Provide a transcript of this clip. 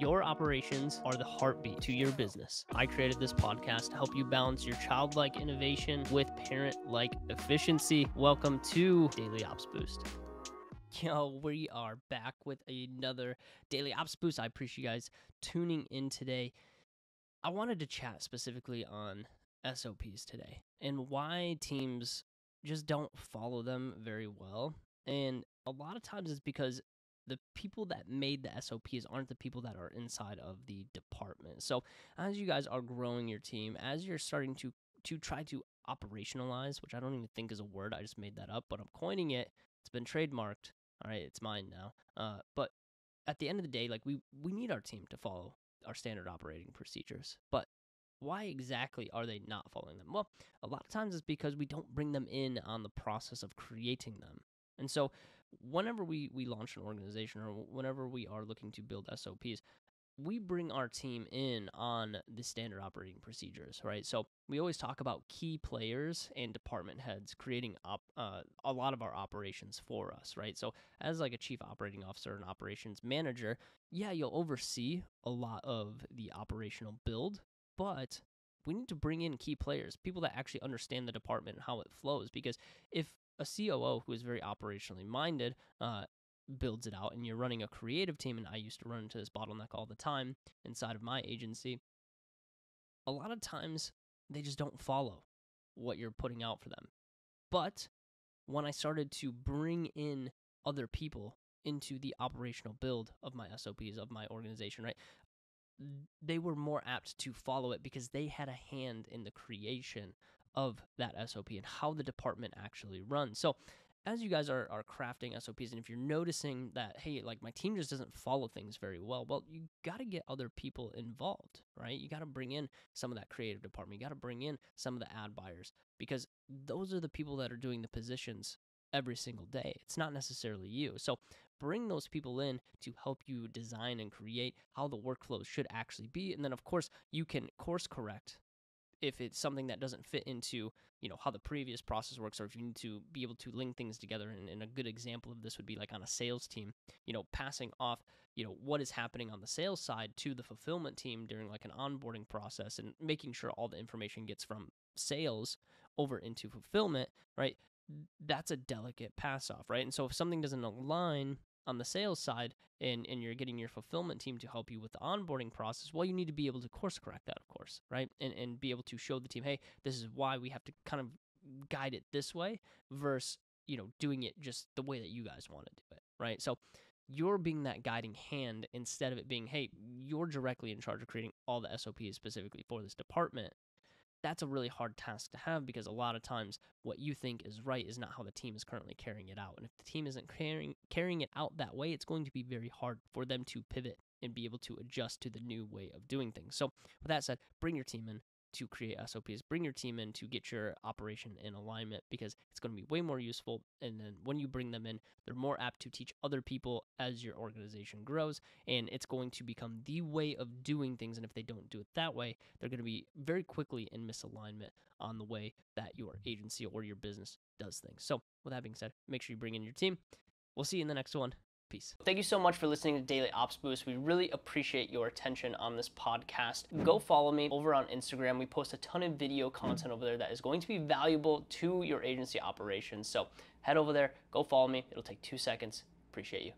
Your operations are the heartbeat to your business. I created this podcast to help you balance your childlike innovation with parent-like efficiency. Welcome to Daily Ops Boost. Yo, we are back with another Daily Ops Boost. I appreciate you guys tuning in today. I wanted to chat specifically on SOPs today and why teams just don't follow them very well. And a lot of times it's because the people that made the SOPs aren't the people that are inside of the department. So as you guys are growing your team, as you're starting to try to operationalize, which I don't even think is a word, I just made that up, but I'm coining it. It's been trademarked. All right, it's mine now. But at the end of the day, like we need our team to follow our standard operating procedures. But why exactly are they not following them? Well, a lot of times it's because we don't bring them in on the process of creating them. And so whenever we launch an organization or whenever we are looking to build SOPs, we bring our team in on the standard operating procedures, right? So we always talk about key players and department heads creating a lot of our operations for us, right? So as like a chief operating officer and operations manager, yeah, you'll oversee a lot of the operational build, but we need to bring in key players, people that actually understand the department and how it flows. Because if a COO who is very operationally minded builds it out and you're running a creative team, and I used to run into this bottleneck all the time inside of my agency, a lot of times they just don't follow what you're putting out for them. But when I started to bring in other people into the operational build of my SOPs, of my organization, right, they were more apt to follow it because they had a hand in the creation of that SOP and how the department actually runs. So as you guys are crafting SOPs, and if you're noticing that, hey, like my team just doesn't follow things very well, you got to get other people involved, right? You got to bring in some of that creative department. You got to bring in some of the ad buyers, because those are the people that are doing the positions every single day. It's not necessarily you. So bring those people in to help you design and create how the workflows should actually be. And then, of course, you can course correct if it's something that doesn't fit into, how the previous process works, or if you need to be able to link things together. And a good example of this would be like on a sales team, passing off, what is happening on the sales side to the fulfillment team during like an onboarding process, and making sure all the information gets from sales over into fulfillment, right? That's a delicate pass off, right? And so if something doesn't align on the sales side, and you're getting your fulfillment team to help you with the onboarding process, well, you need to be able to course correct that, of course, right? And be able to show the team, hey, this is why we have to kind of guide it this way versus, doing it just the way that you guys want to do it, right? So you're being that guiding hand instead of it being, hey, you're directly in charge of creating all the SOPs specifically for this department. That's a really hard task to have, because a lot of times what you think is right is not how the team is currently carrying it out. And if the team isn't carrying it out that way, it's going to be very hard for them to pivot and be able to adjust to the new way of doing things. So with that said, bring your team in to create SOPs, bring your team in to get your operation in alignment, because it's going to be way more useful. And then when you bring them in, they're more apt to teach other people as your organization grows, and it's going to become the way of doing things. And if they don't do it that way, they're going to be very quickly in misalignment on the way that your agency or your business does things. So with that being said, make sure you bring in your team. We'll see you in the next one. Peace. Thank you so much for listening to Daily Ops Boost. We really appreciate your attention on this podcast. Go follow me over on Instagram. We post a ton of video content over there that is going to be valuable to your agency operations. So head over there, go follow me. It'll take 2 seconds. Appreciate you.